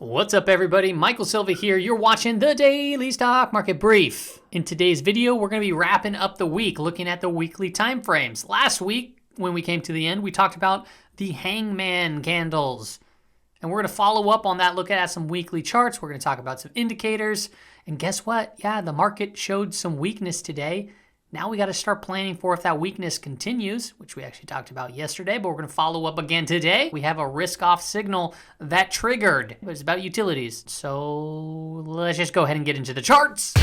What's up, everybody? Michael Silva here. You're watching the Daily Stock Market Brief. In today's video, we're going to be wrapping up the week, looking at the weekly time frames. Last week, when we came to the end, we talked about the hangman candles. And we're going to follow up on that, look at some weekly charts. We're going to talk about some indicators. And guess what? Yeah, the market showed some weakness today. Now we got to start planning for if that weakness continues, which we actually talked about yesterday, but we're going to follow up again today. We have a risk-off signal that triggered. It's about utilities. So let's just go ahead and get into the charts.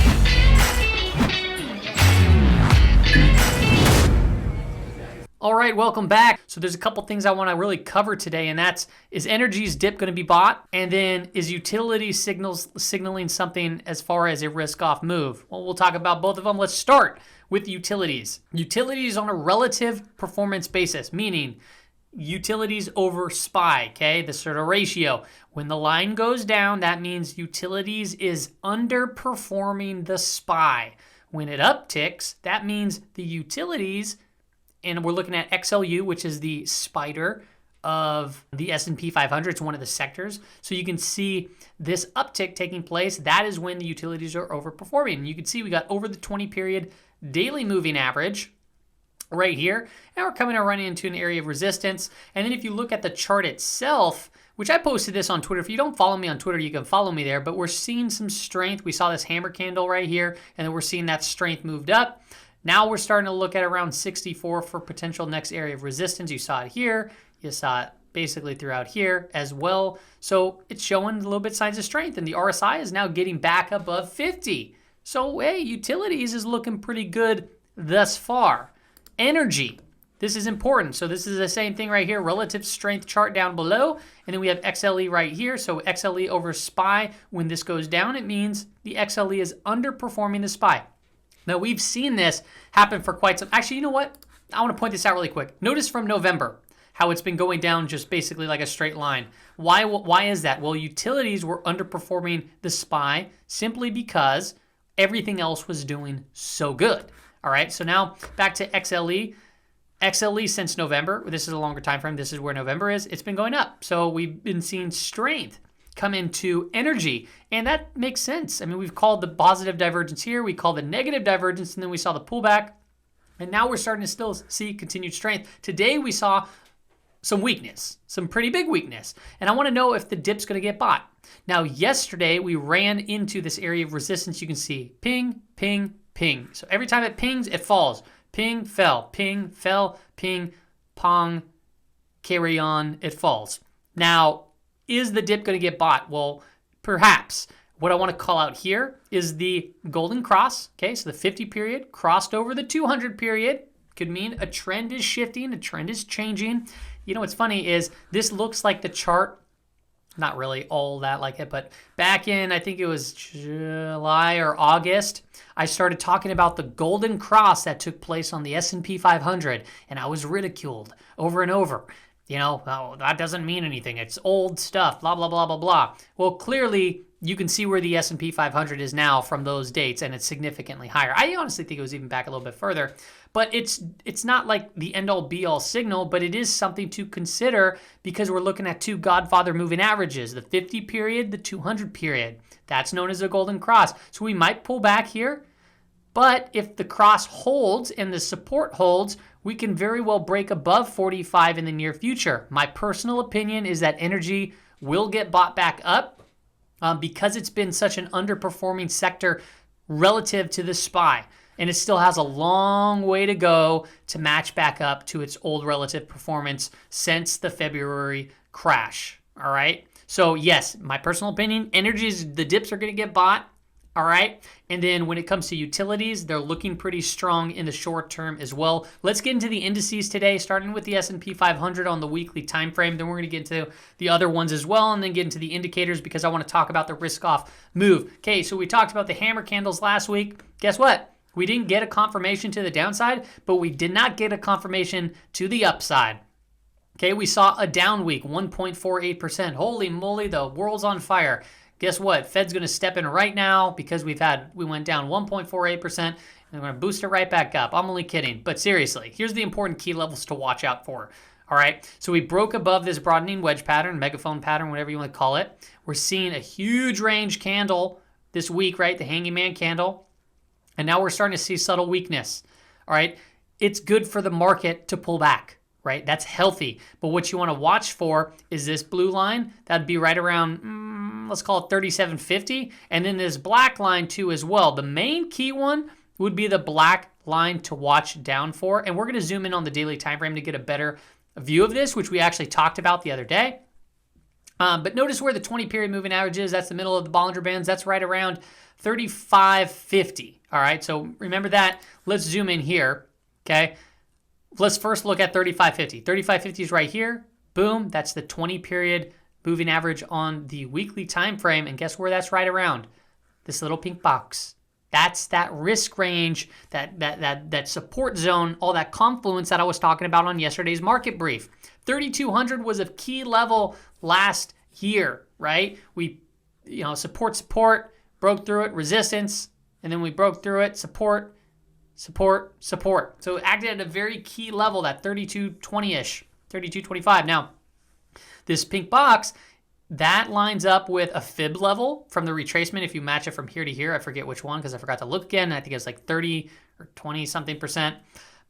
All right, welcome back. So there's a couple things I want to really cover today, and that's, is energy's dip going to be bought? And then is utility signaling something as far as a risk-off move? Well, we'll talk about both of them. Let's start with utilities. Utilities on a relative performance basis, meaning utilities over SPY, okay? The sort of ratio. When the line goes down, that means utilities is underperforming the SPY. When it upticks, that means the utilities, and we're looking at XLU, which is the spider of the S&P 500. It's one of the sectors. So you can see this uptick taking place. That is when the utilities are overperforming. And you can see we got over the 20 period daily moving average right here. And we're coming and running into an area of resistance. And then if you look at the chart itself, which I posted this on Twitter. If you don't follow me on Twitter, you can follow me there. But we're seeing some strength. We saw this hammer candle right here, and then we're seeing that strength moved up. Now we're starting to look at around 64 for potential next area of resistance. You saw it here. You saw it basically throughout here as well. So it's showing a little bit signs of strength, and the RSI is now getting back above 50. So, hey, utilities is looking pretty good thus far. Energy, this is important. So this is the same thing right here, relative strength chart down below. And then we have XLE right here. So XLE over SPY, when this goes down, it means the XLE is underperforming the SPY. Now, we've seen this happen for quite some... Actually, you know what? I want to point this out really quick. Notice from November how it's been going down just basically like a straight line. Why is that? Well, utilities were underperforming the SPY simply because everything else was doing so good. All right, so now back to XLE. XLE since November, this is a longer time frame. This is where November is. It's been going up. So we've been seeing strength come into energy, and that makes sense. I mean, we've called the positive divergence here, we called the negative divergence, and then we saw the pullback, and now we're starting to still see continued strength. Today we saw some weakness, some pretty big weakness, and I want to know if the dip's going to get bought. Now, yesterday we ran into this area of resistance. You can see ping, ping, ping. So every time it pings, it falls. Ping, fell, ping, pong, carry on, it falls. Now, is the dip going to get bought? Well, perhaps. What I want to call out here is the golden cross. Okay, so the 50 period crossed over the 200 period. Could mean a trend is shifting, a trend is changing. You know what's funny is this looks like the chart, not really all that like it, but back in, I think it was July or August, I started talking about the golden cross that took place on the S&P 500, and I was ridiculed over and over. You know, oh, that doesn't mean anything. It's old stuff, blah, blah, blah, blah, blah. Well, clearly, you can see where the S&P 500 is now from those dates, and it's significantly higher. I honestly think it was even back a little bit further. But it's not like the end-all, be-all signal, but it is something to consider because we're looking at two Godfather moving averages, the 50 period, the 200 period. That's known as a golden cross. So we might pull back here, but if the cross holds and the support holds, we can very well break above 45 in the near future. My personal opinion is that energy will get bought back up because it's been such an underperforming sector relative to the SPY. And it still has a long way to go to match back up to its old relative performance since the February crash. All right. So yes, my personal opinion, the dips are going to get bought. All right. And then when it comes to utilities, they're looking pretty strong in the short term as well. Let's get into the indices today, starting with the S&P 500 on the weekly time frame. Then we're going to get into the other ones as well, and then get into the indicators because I want to talk about the risk-off move. Okay, so we talked about the hammer candles last week. Guess what? We didn't get a confirmation to the downside, but we did not get a confirmation to the upside. Okay, we saw a down week, 1.48%. Holy moly, the world's on fire. Guess what? Fed's going to step in right now because we went down 1.48%, and we're going to boost it right back up. I'm only kidding, but seriously, here's the important key levels to watch out for. All right, so we broke above this broadening wedge pattern, megaphone pattern, whatever you want to call it. We're seeing a huge range candle this week, right? The hanging man candle. And now we're starting to see subtle weakness. All right, it's good for the market to pull back, right? That's healthy. But what you want to watch for is this blue line. That'd be right around, let's call it 37.50. And then this black line too as well. The main key one would be the black line to watch down for. And we're going to zoom in on the daily time frame to get a better view of this, which we actually talked about the other day. But notice where the 20 period moving average is. That's the middle of the Bollinger Bands. That's right around 35.50. All right, so remember that. Let's zoom in here, okay? Let's first look at 35.50. 35.50 is right here. Boom, that's the 20 period moving average on the weekly time frame. And guess where that's right around? This little pink box. That's that risk range, that support zone, all that confluence that I was talking about on yesterday's market brief. 3,200 was a key level last year, right? We, support, broke through it, resistance, and then we broke through it, support. So it acted at a very key level, that 32.20-ish, 32.25. Now, this pink box, that lines up with a fib level from the retracement. If you match it from here to here, I forget which one because I forgot to look again. I think it's like 30 or 20 something percent.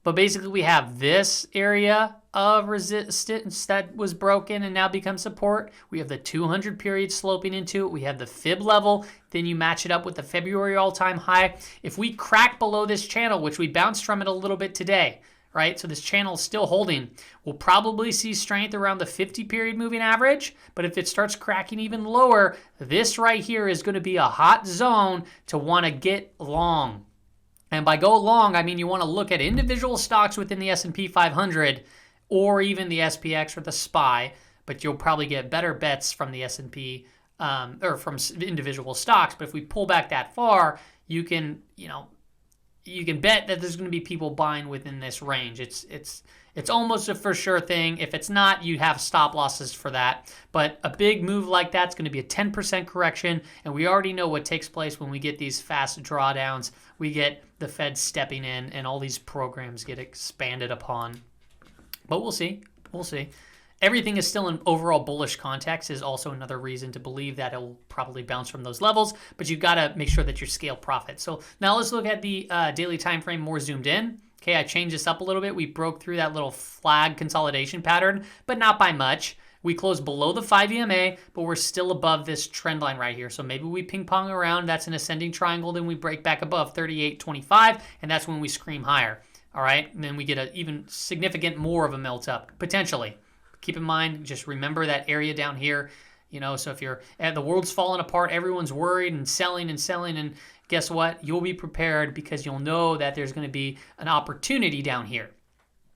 But basically we have this area of resistance that was broken and now becomes support. We have the 200 period sloping into it. We have the fib level. Then you match it up with the February all-time high. If we crack below this channel, which we bounced from it a little bit today, right? So this channel is still holding. We'll probably see strength around the 50 period moving average, but if it starts cracking even lower, this right here is going to be a hot zone to want to get long. And by go long, I mean you want to look at individual stocks within the S&P 500 or even the SPX or the SPY, but you'll probably get better bets from the S&P or from individual stocks. But if we pull back that far, you can bet that there's going to be people buying within this range. It's almost a for sure thing. If it's not, you have stop losses for that. But a big move like that's going to be a 10% correction, and we already know what takes place when we get these fast drawdowns. We get the Fed stepping in, and all these programs get expanded upon. But we'll see. We'll see. Everything is still in overall bullish context is also another reason to believe that it'll probably bounce from those levels, but you've got to make sure that you scale profit. So now let's look at the daily time frame more zoomed in. Okay, I changed this up a little bit. We broke through that little flag consolidation pattern, but not by much. We closed below the 5 EMA, but we're still above this trend line right here. So maybe we ping pong around. That's an ascending triangle. Then we break back above 38.25, and that's when we scream higher. All right, and then we get an even significant more of a melt up, potentially. Keep in mind, just remember that area down here, so if the world's falling apart, everyone's worried and selling, and guess what? You'll be prepared because you'll know that there's going to be an opportunity down here,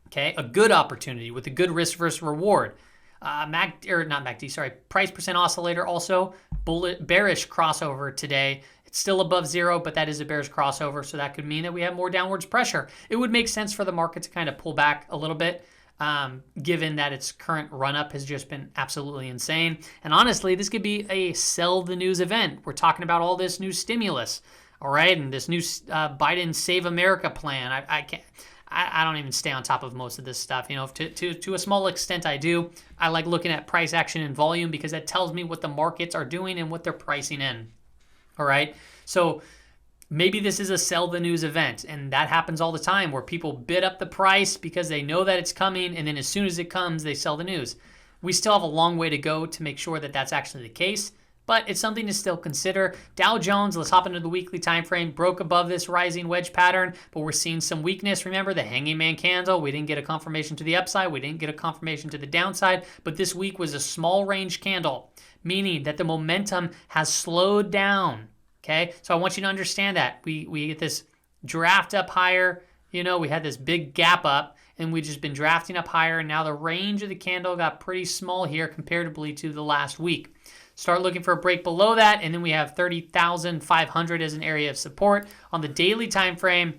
okay? A good opportunity with a good risk versus reward. Price percent oscillator also, bearish crossover today. It's still above zero, but that is a bearish crossover, so that could mean that we have more downwards pressure. It would make sense for the market to kind of pull back a little bit, given that its current run-up has just been absolutely insane. And honestly, this could be a sell the news event. We're talking about all this new stimulus, all right, and this new Biden Save America plan. I don't even stay on top of most of this stuff. To a small extent I do. I like looking at price action and volume because that tells me what the markets are doing and what they're pricing in, all right? So maybe this is a sell the news event, and that happens all the time where people bid up the price because they know that it's coming, and then as soon as it comes, they sell the news. We still have a long way to go to make sure that that's actually the case, but it's something to still consider. Dow Jones, let's hop into the weekly time frame, broke above this rising wedge pattern, but we're seeing some weakness. Remember the hanging man candle? We didn't get a confirmation to the upside. We didn't get a confirmation to the downside, but this week was a small range candle, meaning that the momentum has slowed down. Okay, so I want you to understand that. We get this draft up higher, we had this big gap up, and we've just been drafting up higher, and now the range of the candle got pretty small here comparatively to the last week. Start looking for a break below that, and then we have 30,500 as an area of support. On the daily time frame,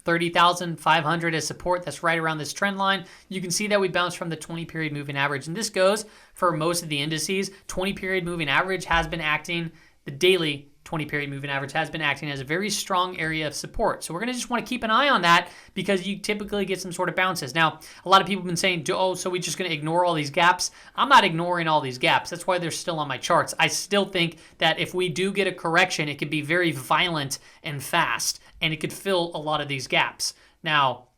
30,500 as support. That's right around this trend line. You can see that we bounced from the 20 period moving average, and this goes for most of the indices. 20 period moving average has been acting, the daily 20-period moving average has been acting as a very strong area of support. So we're going to just want to keep an eye on that because you typically get some sort of bounces. Now, a lot of people have been saying, oh, so we're just going to ignore all these gaps. I'm not ignoring all these gaps. That's why they're still on my charts. I still think that if we do get a correction, it could be very violent and fast, and it could fill a lot of these gaps. Now,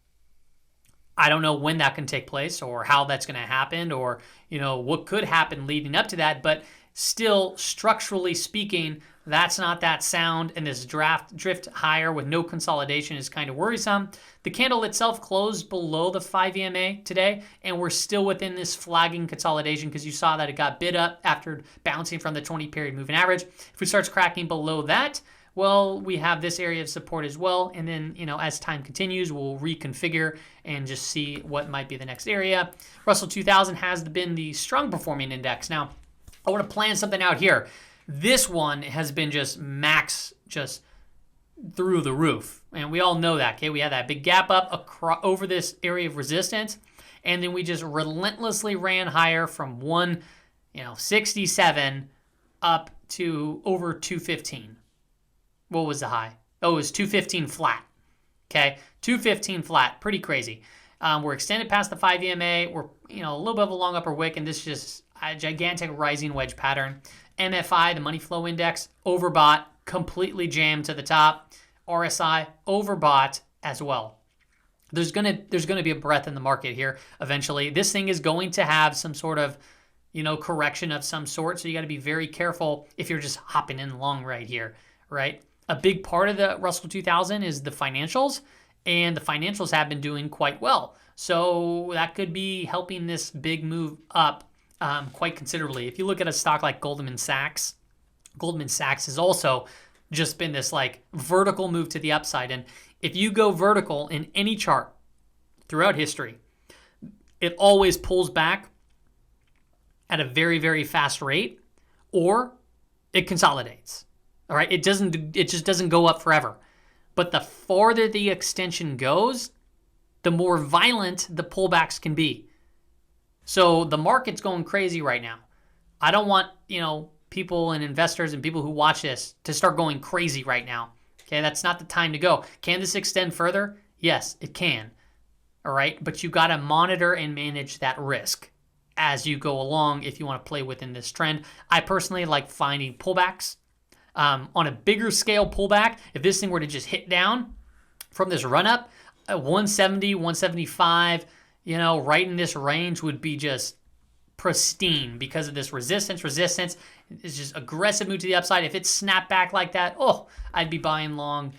I don't know when that can take place or how that's going to happen or, what could happen leading up to that, but still, structurally speaking, that's not that sound, and this drift higher with no consolidation is kind of worrisome. The candle itself closed below the 5 EMA today, and we're still within this flagging consolidation because you saw that it got bid up after bouncing from the 20-period moving average. If it starts cracking below that, well, we have this area of support as well, and then, as time continues, we'll reconfigure and just see what might be the next area. Russell 2000 has been the strong performing index. Now, I want to plan something out here. This one has been just through the roof, and we all know that. Okay, we had that big gap up over this area of resistance, and then we just relentlessly ran higher from 167 up to over 215. What was the high? Oh, it was 215 flat. Okay, 215 flat, pretty crazy. We're extended past the 5 EMA. We're a little bit of a long upper wick, and this is just a gigantic rising wedge pattern. MFI, the money flow index, overbought, completely jammed to the top. RSI, overbought as well. There's gonna be a breath in the market here eventually. This thing is going to have some sort of correction of some sort, so you got to be very careful if you're just hopping in long right here, right? A big part of the Russell 2000 is the financials, and the financials have been doing quite well. So that could be helping this big move up quite considerably. If you look at a stock like Goldman Sachs has also just been this vertical move to the upside. And if you go vertical in any chart throughout history, it always pulls back at a very, very fast rate, or it consolidates. All right, it just doesn't go up forever. But the farther the extension goes, the more violent the pullbacks can be. So the market's going crazy right now. I don't want, people and investors and people who watch this to start going crazy right now. Okay, that's not the time to go. Can this extend further? Yes, it can. All right, but you got to monitor and manage that risk as you go along if you want to play within this trend. I personally like finding pullbacks. On a bigger scale pullback, if this thing were to just hit down from this run up, 170, 175, right in this range would be just pristine because of this resistance. Resistance is just aggressive move to the upside. If it snapped back like that, I'd be buying long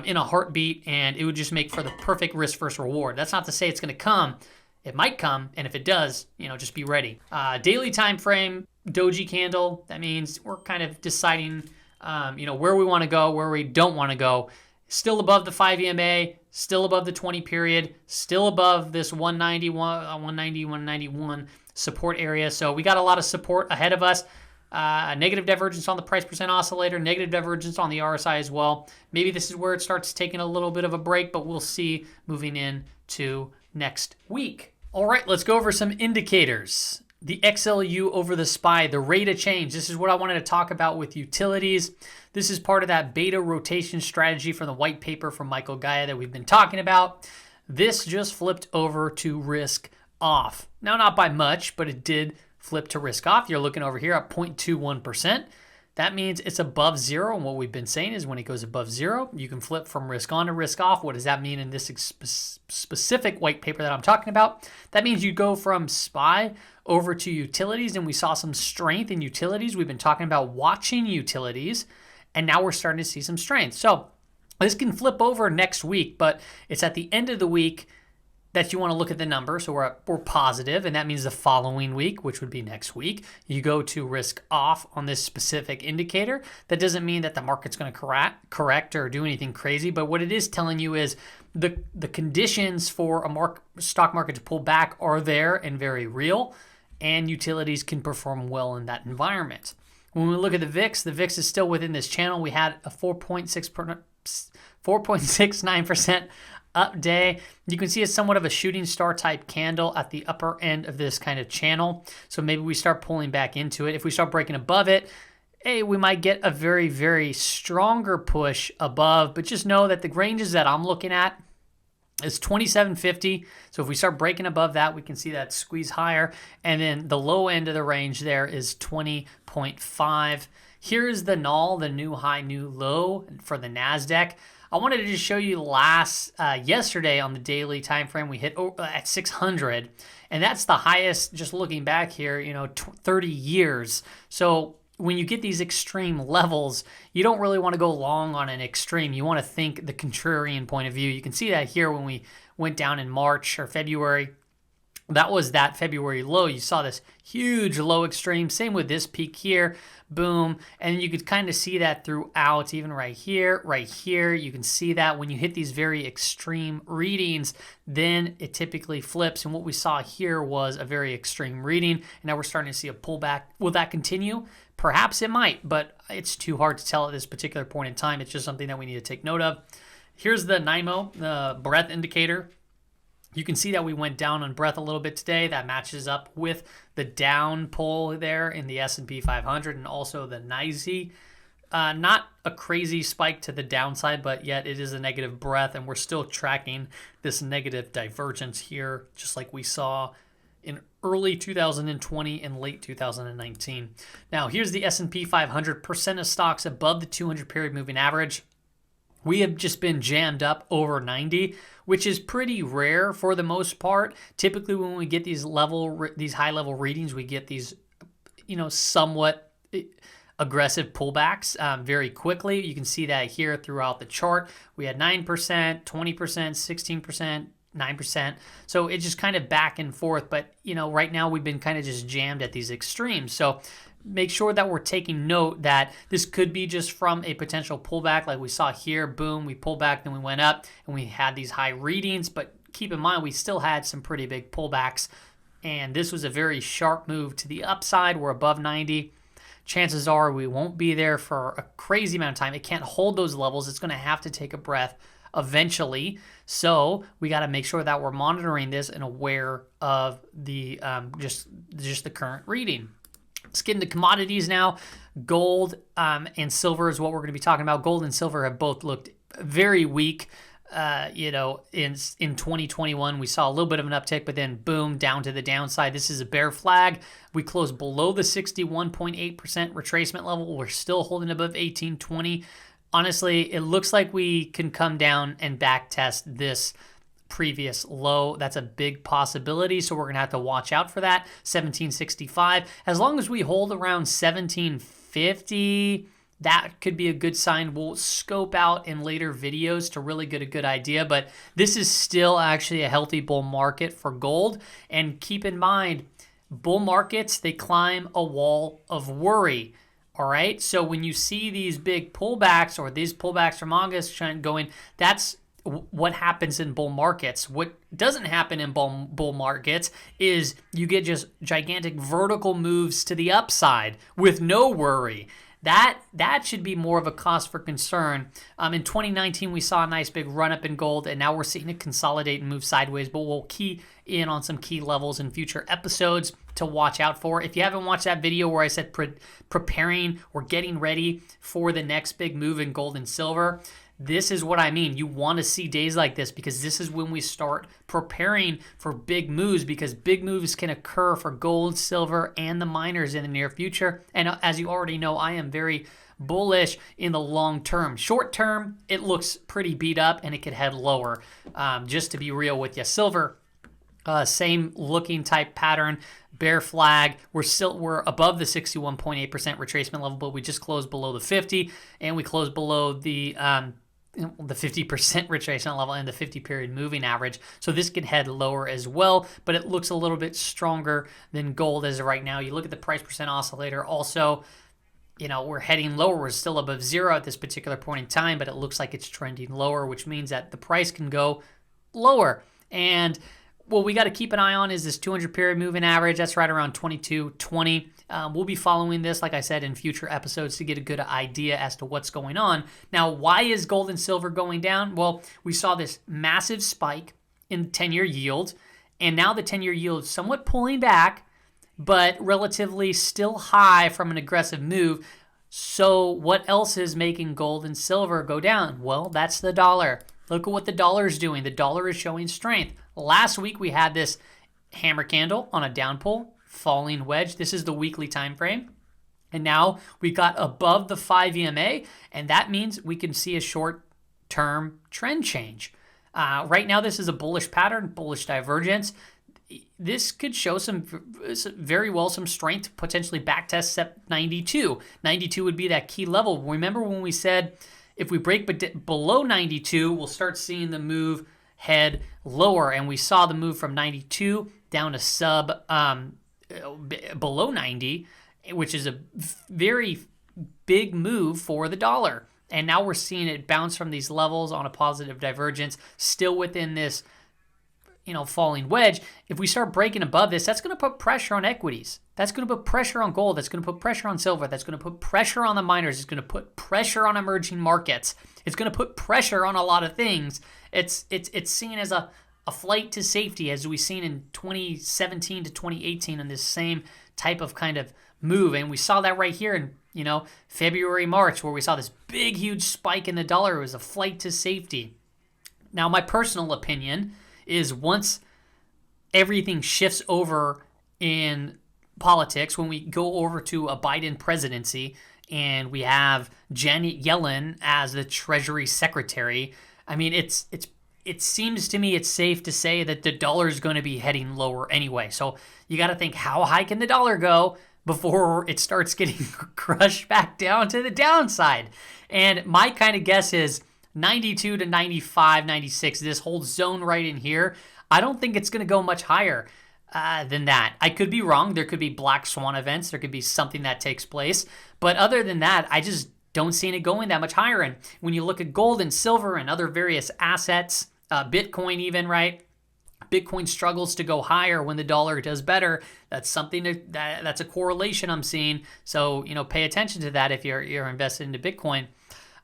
in a heartbeat, and it would just make for the perfect risk versus reward. That's not to say it's going to come. It might come, and if it does, just be ready. Daily time frame, doji candle, that means we're kind of deciding where we want to go, where we don't want to go. Still above the 5 EMA, still above the 20 period, still above this 191 support area. So we got a lot of support ahead of us. Negative divergence on the price percent oscillator, negative divergence on the RSI as well. Maybe this is where it starts taking a little bit of a break, but we'll see moving into next week. All right, let's go over some indicators. The XLU over the SPY, the rate of change. This is what I wanted to talk about with utilities. This is part of that beta rotation strategy from the white paper from Michael Gaia that we've been talking about. This just flipped over to risk off. Now, not by much, but it did flip to risk off. You're looking over here at 0.21%. That means it's above zero. And what we've been saying is when it goes above zero, you can flip from risk on to risk off. What does that mean in this specific white paper that I'm talking about? That means you go from SPY over to utilities, and we saw some strength in utilities. We've been talking about watching utilities, and now we're starting to see some strength. So this can flip over next week, but it's at the end of the week that you want to look at the number. So we're positive, and that means the following week, which would be next week, you go to risk off on this specific indicator. That doesn't mean that the market's going to correct or do anything crazy, but what it is telling you is the conditions for a stock market to pull back are there and very real, and utilities can perform well in that environment. When we look at the VIX is still within this channel. We had a 4.69% up day. You can see it's somewhat of a shooting star type candle at the upper end of this kind of channel. So maybe we start pulling back into it. If we start breaking above it, we might get a very, very stronger push above, but just know that the ranges that I'm looking at is 27.50. So if we start breaking above that, we can see that squeeze higher. And then the low end of the range there is 20.5. Here's the null, the new high, new low for the NASDAQ. I wanted to just show you yesterday on the daily time frame, we hit at 600. And that's the highest, just looking back here, 30 years. So when you get these extreme levels, you don't really want to go long on an extreme. You want to think the contrarian point of view. You can see that here when we went down in March or February. That was that February low. You saw this huge low extreme. Same with this peak here. Boom. And you could kind of see that throughout, even right here, right here. You can see that when you hit these very extreme readings, then it typically flips. And what we saw here was a very extreme reading. And now we're starting to see a pullback. Will that continue? Perhaps it might, but it's too hard to tell at this particular point in time. It's just something that we need to take note of. Here's the NIMO, the breadth indicator. You can see that we went down on breadth a little bit today. That matches up with the down pull there in the S&P 500 and also the NYSE. Not a crazy spike to the downside, but yet it is a negative breadth, and we're still tracking this negative divergence here, just like we saw in early 2020 and late 2019. Now, here's the S&P 500 percent of stocks above the 200 period moving average. We have just been jammed up over 90, which is pretty rare for the most part. Typically, when we get these high level readings, we get these, somewhat aggressive pullbacks very quickly. You can see that here throughout the chart. We had 9%, 20%, 16%, 9%. So it's just kind of back and forth. But, right now we've been kind of just jammed at these extremes. So make sure that we're taking note that this could be just from a potential pullback like we saw here. Boom, we pulled back, then we went up, and we had these high readings. But keep in mind, we still had some pretty big pullbacks. And this was a very sharp move to the upside. We're above 90. Chances are we won't be there for a crazy amount of time. It can't hold those levels. It's going to have to take a breath eventually. So we got to make sure that we're monitoring this and aware of the just the current reading. Let's get into commodities now. Gold and silver is what we're going to be talking about. Gold and silver have both looked very weak. In 2021, we saw a little bit of an uptick, but then boom, down to the downside. This is a bear flag. We closed below the 61.8% retracement level. We're still holding above 1820. Honestly, it looks like we can come down and back test this previous low. That's a big possibility, so we're going to have to watch out for that. 1765. As long as we hold around 1750, that could be a good sign. We'll scope out in later videos to really get a good idea, but this is still actually a healthy bull market for gold. And keep in mind, bull markets, they climb a wall of worry. All right, so when you see these big pullbacks or these pullbacks from August going, that's what happens in bull markets. What doesn't happen in bull markets is you get just gigantic vertical moves to the upside with no worry. That should be more of a cause for concern. In 2019, we saw a nice big run up in gold, and now we're seeing it consolidate and move sideways, but we'll key in on some key levels in future episodes to watch out for. If you haven't watched that video where I said preparing or getting ready for the next big move in gold and silver, this is what I mean. You want to see days like this because this is when we start preparing for big moves, because big moves can occur for gold, silver, and the miners in the near future. And as you already know, I am very bullish in the long term. Short term, it looks pretty beat up and it could head lower. Just to be real with you. Silver, same looking type pattern. Bear flag. We're above the 61.8% retracement level, but we just closed below the 50, and we closed below the 50% retracement level and the 50 period moving average. So this could head lower as well, but it looks a little bit stronger than gold as of right now. You look at the price percent oscillator also, we're heading lower. We're still above zero at this particular point in time, but it looks like it's trending lower, which means that the price can go lower. And what we got to keep an eye on is this 200 period moving average. That's right around 2220. We'll be following this, like I said, in future episodes to get a good idea as to what's going on. Now, why is gold and silver going down? Well, we saw this massive spike in 10-year yield, and now the 10-year yield is somewhat pulling back, but relatively still high from an aggressive move. So what else is making gold and silver go down? Well, that's the dollar. Look at what the dollar is doing. The dollar is showing strength. Last week we had this hammer candle on a down pull, falling wedge. This is the weekly time frame. And now we got above the 5 EMA, and that means we can see a short-term trend change. Right now, this is a bullish pattern, bullish divergence. This could show very well some strength, potentially backtest 92. 92 would be that key level. Remember when we said if we break below 92, we'll start seeing the move head lower, and we saw the move from 92 down to below 90, which is a very big move for the dollar. And now we're seeing it bounce from these levels on a positive divergence, still within this, falling wedge. If we start breaking above this, that's going to put pressure on equities. That's going to put pressure on gold. That's going to put pressure on silver. That's going to put pressure on the miners. It's going to put pressure on emerging markets. It's going to put pressure on a lot of things. It's seen as a flight to safety, as we've seen in 2017 to 2018 in this same type of kind of move. And we saw that right here in, February, March, where we saw this big, huge spike in the dollar. It was a flight to safety. Now, my personal opinion is once everything shifts over in politics, when we go over to a Biden presidency and we have Janet Yellen as the Treasury Secretary, I mean, it seems to me it's safe to say that the dollar is going to be heading lower anyway. So you got to think, how high can the dollar go before it starts getting crushed back down to the downside? And my kind of guess is 92 to 95, 96, this whole zone right in here. I don't think it's going to go much higher than that. I could be wrong. There could be black swan events. There could be something that takes place. But other than that, I just don't see it going that much higher. And when you look at gold and silver and other various assets, Bitcoin even, right? Bitcoin struggles to go higher when the dollar does better. That's something that's a correlation I'm seeing. So, pay attention to that if you're invested into Bitcoin.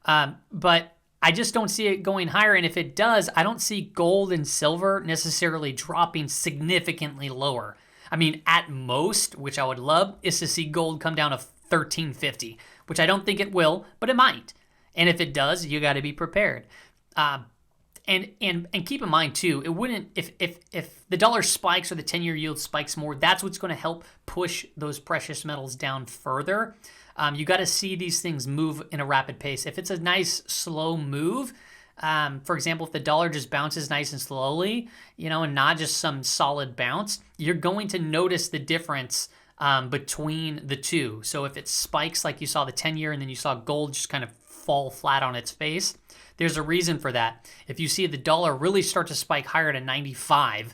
But I just don't see it going higher. And if it does, I don't see gold and silver necessarily dropping significantly lower. I mean, at most, which I would love, is to see gold come down to $13.50, which I don't think it will, but it might. And if it does, you got to be prepared. And keep in mind too, it wouldn't, if the dollar spikes or the 10-year yield spikes more, that's what's going to help push those precious metals down further. You got to see these things move in a rapid pace. If it's a nice slow move, for example, if the dollar just bounces nice and slowly, and not just some solid bounce, you're going to notice the difference between the two. So if it spikes like you saw the 10-year and then you saw gold just kind of fall flat on its face, there's a reason for that. If you see the dollar really start to spike higher to 95,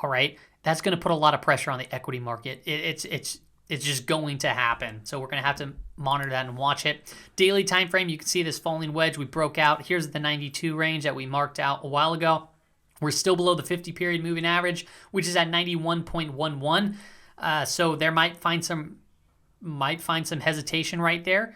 all right, that's going to put a lot of pressure on the equity market. It's just going to happen. So we're going to have to monitor that and watch it. Daily time frame, you can see this falling wedge we broke out. Here's the 92 range that we marked out a while ago. We're still below the 50-period moving average, which is at 91.11. So there might find some hesitation right there.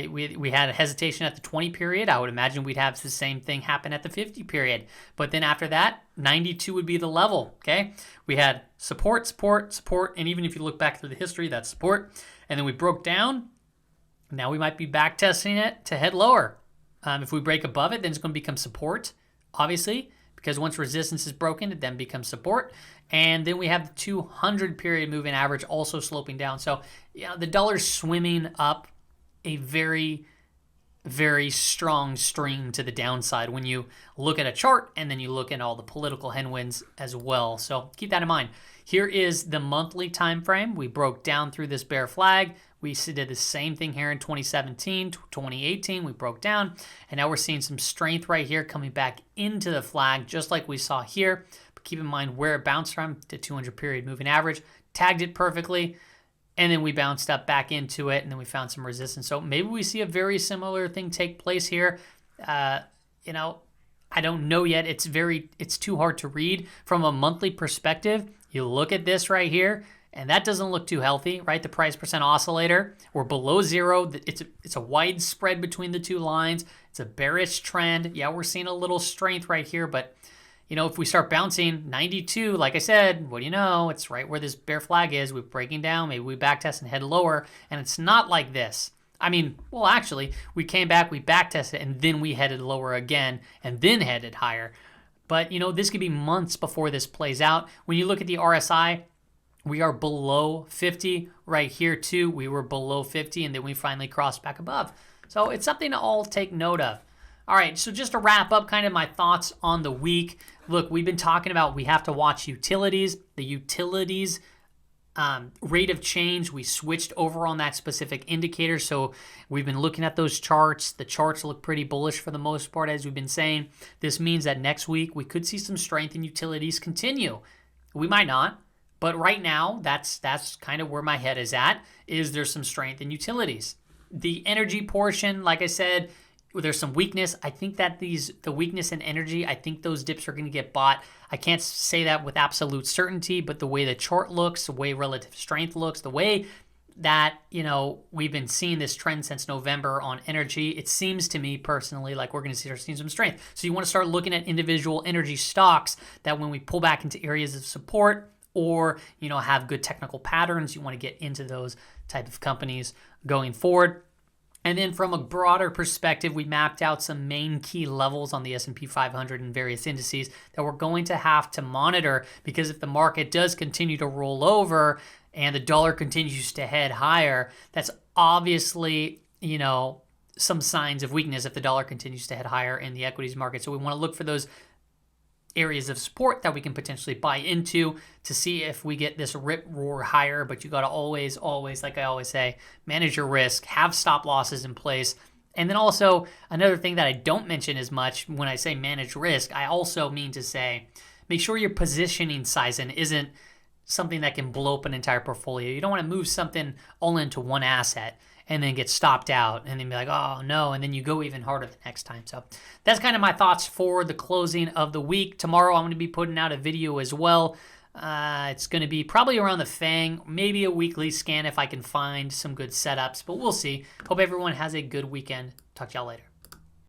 We had a hesitation at the 20 period. I would imagine we'd have the same thing happen at the 50 period. But then after that, 92 would be the level, okay? We had support, support, support, and even if you look back through the history, that's support. And then we broke down. Now we might be back testing it to head lower. If we break above it, then it's going to become support, obviously, because once resistance is broken, it then becomes support. And then we have the 200 period moving average also sloping down. So, the dollar's swimming up a very, very strong stream to the downside when you look at a chart and then you look at all the political headwinds as well. So keep that in mind. Here is the monthly time frame. We broke down through this bear flag. We did the same thing here in 2017, 2018. We broke down, and now we're seeing some strength right here coming back into the flag, just like we saw here. But keep in mind where it bounced from, the 200 period moving average, tagged it perfectly. And then we bounced up back into it, and then we found some resistance. So maybe we see a very similar thing take place here. I don't know yet. It's too hard to read from a monthly perspective. You look at this right here, and that doesn't look too healthy, right? The price percent oscillator, we're below zero. It's a wide spread between the two lines. It's a bearish trend. Yeah, we're seeing a little strength right here, but if we start bouncing 92, like I said, what do you know? It's right where this bear flag is. We're breaking down. Maybe we backtest and head lower. And it's not like this. I mean, well, actually, we came back, we back tested, and then we headed lower again, and then headed higher. But, this could be months before this plays out. When you look at the RSI, we are below 50 right here too. We were below 50, and then we finally crossed back above. So it's something to all take note of. All right, so just to wrap up kind of my thoughts on the week. Look, we've been talking about we have to watch utilities. The utilities rate of change, we switched over on that specific indicator. So we've been looking at those charts. The charts look pretty bullish for the most part, as we've been saying. This means that next week we could see some strength in utilities continue. We might not, but right now that's kind of where my head is at, is there's some strength in utilities. The energy portion, like I said, there's some weakness. I think that the weakness in energy, I think those dips are going to get bought. I can't say that with absolute certainty, but the way the chart looks, the way relative strength looks, the way that, we've been seeing this trend since November on energy, it seems to me personally like we're going to start seeing some strength. So you want to start looking at individual energy stocks that when we pull back into areas of support or, have good technical patterns, you want to get into those type of companies going forward. And then from a broader perspective, we mapped out some main key levels on the S&P 500 and various indices that we're going to have to monitor, because if the market does continue to roll over and the dollar continues to head higher, that's obviously, some signs of weakness if the dollar continues to head higher in the equities market. So we want to look for those areas of support that we can potentially buy into to see if we get this rip roar higher. But you got to always, like I always say, manage your risk, have stop losses in place. And then also another thing that I don't mention as much when I say manage risk, I also mean to say, make sure your positioning sizing isn't something that can blow up an entire portfolio. You don't want to move something all into one asset and then get stopped out and then be like, oh no, and then you go even harder the next time. So that's kind of my thoughts for the closing of the week. Tomorrow I'm going to be putting out a video as well. It's going to be probably around the FANG, maybe a weekly scan if I can find some good setups, but we'll see. Hope everyone has a good weekend. Talk to y'all later.